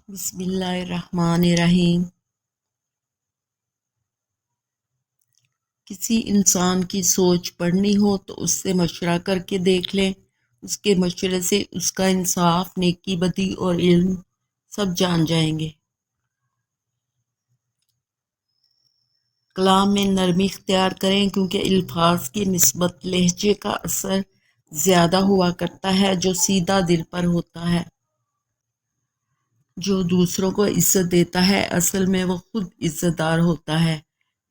بسم اللہ الرحمن الرحیم۔ کسی انسان کی سوچ پڑھنی ہو تو اس سے مشورہ کر کے دیکھ لیں۔ اس کے مشورے سے اس کا انصاف، نیکی بدی اور علم سب جان جائیں گے۔ کلام میں نرمی اختیار کریں، کیونکہ الفاظ کی نسبت لہجے کا اثر زیادہ ہوا کرتا ہے جو سیدھا دل پر ہوتا ہے۔ جو دوسروں کو عزت دیتا ہے اصل میں وہ خود عزت دار ہوتا ہے،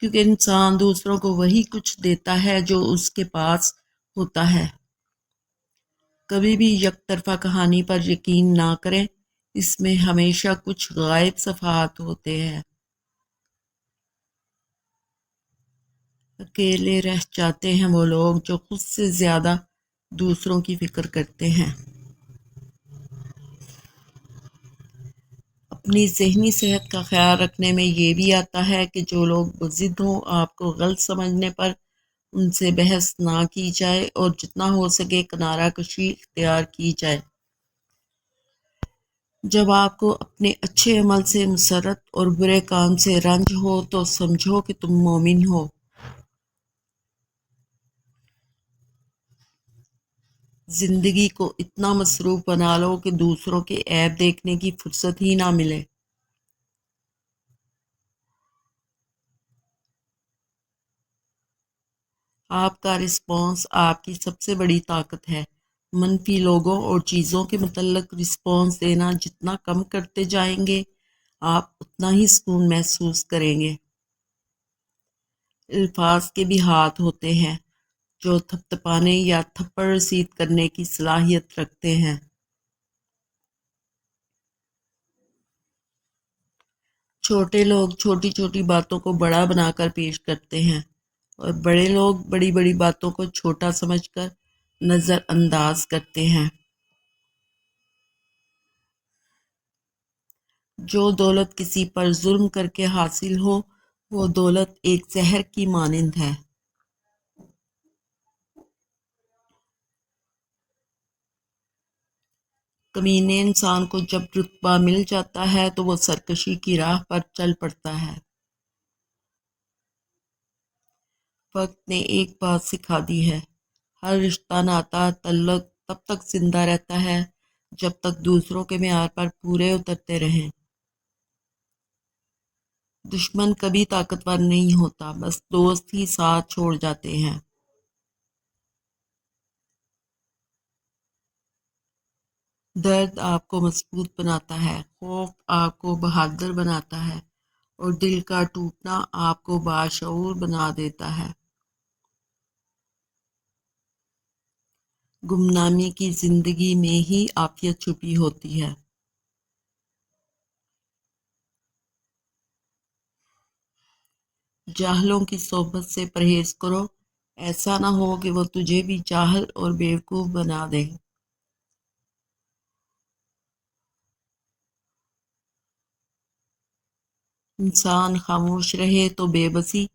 کیونکہ انسان دوسروں کو وہی کچھ دیتا ہے جو اس کے پاس ہوتا ہے۔ کبھی بھی یک طرفہ کہانی پر یقین نہ کریں، اس میں ہمیشہ کچھ غائب صفحات ہوتے ہیں۔ اکیلے رہ جاتے ہیں وہ لوگ جو خود سے زیادہ دوسروں کی فکر کرتے ہیں۔ اپنی ذہنی صحت کا خیال رکھنے میں یہ بھی آتا ہے کہ جو لوگ بضد ہوں، آپ کو غلط سمجھنے پر ان سے بحث نہ کی جائے اور جتنا ہو سکے کنارہ کشی اختیار کی جائے۔ جب آپ کو اپنے اچھے عمل سے مسرت اور برے کام سے رنج ہو تو سمجھو کہ تم مومن ہو۔ زندگی کو اتنا مصروف بنا لو کہ دوسروں کے عیب دیکھنے کی فرصت ہی نہ ملے۔ آپ کا رسپانس آپ کی سب سے بڑی طاقت ہے۔ منفی لوگوں اور چیزوں کے متعلق رسپانس دینا جتنا کم کرتے جائیں گے، آپ اتنا ہی سکون محسوس کریں گے۔ الفاظ کے بھی ہاتھ ہوتے ہیں جو تھپتپانے یا تھپڑ رسید کرنے کی صلاحیت رکھتے ہیں۔ چھوٹے لوگ چھوٹی چھوٹی باتوں کو بڑا بنا کر پیش کرتے ہیں، اور بڑے لوگ بڑی بڑی باتوں کو چھوٹا سمجھ کر نظر انداز کرتے ہیں۔ جو دولت کسی پر ظلم کر کے حاصل ہو، وہ دولت ایک زہر کی مانند ہے۔ کمینے انسان کو جب رتبہ مل جاتا ہے تو وہ سرکشی کی راہ پر چل پڑتا ہے۔ وقت نے ایک بات سکھا دی ہے، ہر رشتہ ناتا تعلق تب تک زندہ رہتا ہے جب تک دوسروں کے معیار پر پورے اترتے رہیں۔ دشمن کبھی طاقتور نہیں ہوتا، بس دوست ہی ساتھ چھوڑ جاتے ہیں۔ درد آپ کو مضبوط بناتا ہے، خوف آپ کو بہادر بناتا ہے، اور دل کا ٹوٹنا آپ کو باشعور بنا دیتا ہے۔ گمنامی کی زندگی میں ہی عافیت چھپی ہوتی ہے۔ جاہلوں کی صحبت سے پرہیز کرو، ایسا نہ ہو کہ وہ تجھے بھی جاہل اور بیوقوف بنا دیں۔ انسان خاموش رہے تو بے بسی،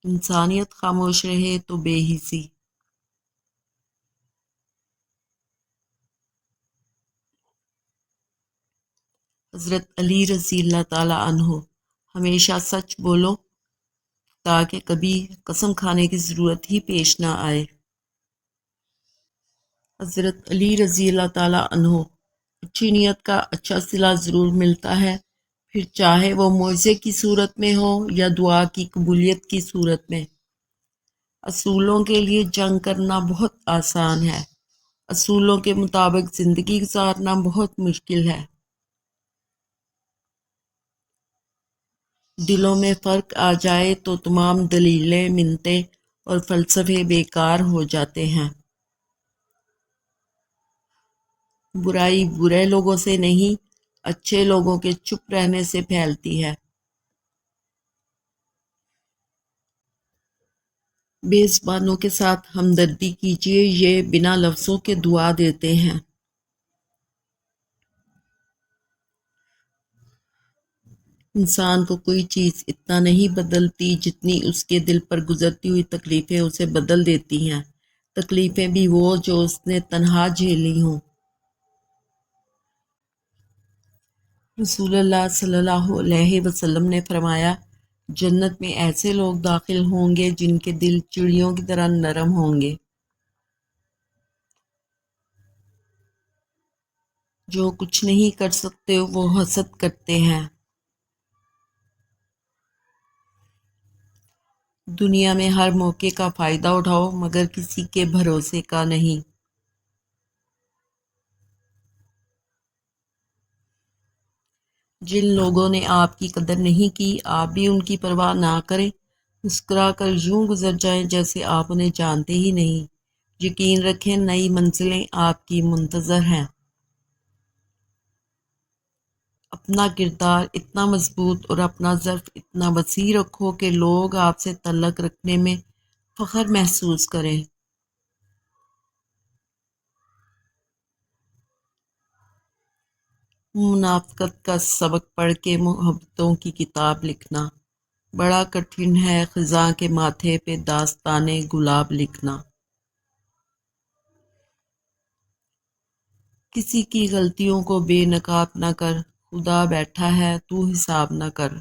انسانیت خاموش رہے تو بے حسی۔ حضرت علی رضی اللہ تعالیٰ عنہ: ہمیشہ سچ بولو تاکہ کبھی قسم کھانے کی ضرورت ہی پیش نہ آئے۔ حضرت علی رضی اللہ تعالیٰ عنہ: اچھی نیت کا اچھا صلہ ضرور ملتا ہے، پھر چاہے وہ معجزے کی صورت میں ہو یا دعا کی قبولیت کی صورت میں۔ اصولوں کے لیے جنگ کرنا بہت آسان ہے، اصولوں کے مطابق زندگی گزارنا بہت مشکل ہے۔ دلوں میں فرق آ جائے تو تمام دلیلیں، منتیں اور فلسفے بیکار ہو جاتے ہیں۔ برائی برے لوگوں سے نہیں، اچھے لوگوں کے چپ رہنے سے پھیلتی ہے۔ بے زبانوں کے ساتھ ہمدردی کیجیے، یہ بنا لفظوں کے دعا دیتے ہیں۔ انسان کو کوئی چیز اتنا نہیں بدلتی جتنی اس کے دل پر گزرتی ہوئی تکلیفیں اسے بدل دیتی ہیں، تکلیفیں بھی وہ جو اس نے تنہا جھیلی ہوں۔ رسول اللہ صلی اللہ علیہ وسلم نے فرمایا، جنت میں ایسے لوگ داخل ہوں گے جن کے دل چڑیوں کی طرح نرم ہوں گے، جو کچھ نہیں کر سکتے وہ حسد کرتے ہیں۔ دنیا میں ہر موقع کا فائدہ اٹھاؤ مگر کسی کے بھروسے کا نہیں۔ جن لوگوں نے آپ کی قدر نہیں کی، آپ بھی ان کی پرواہ نہ کریں، مسکرا کر یوں گزر جائیں جیسے آپ انہیں جانتے ہی نہیں۔ یقین رکھیں نئی منزلیں آپ کی منتظر ہیں۔ اپنا کردار اتنا مضبوط اور اپنا ظرف اتنا وسیع رکھو کہ لوگ آپ سے تعلق رکھنے میں فخر محسوس کریں۔ منافقت کا سبق پڑھ کے محبتوں کی کتاب لکھنا بڑا کٹھن ہے، خزاں کے ماتھے پہ داستان گلاب لکھنا۔ کسی کی غلطیوں کو بے نقاب نہ کر، خدا بیٹھا ہے تو حساب نہ کر۔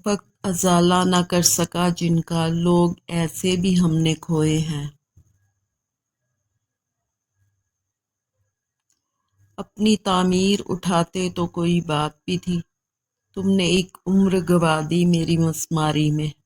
وقت ازالہ نہ کر سکا جن کا، لوگ ایسے بھی ہم نے کھوئے ہیں۔ اپنی تعمیر اٹھاتے تو کوئی بات بھی تھی، تم نے ایک عمر گنوا دی میری مسماری میں۔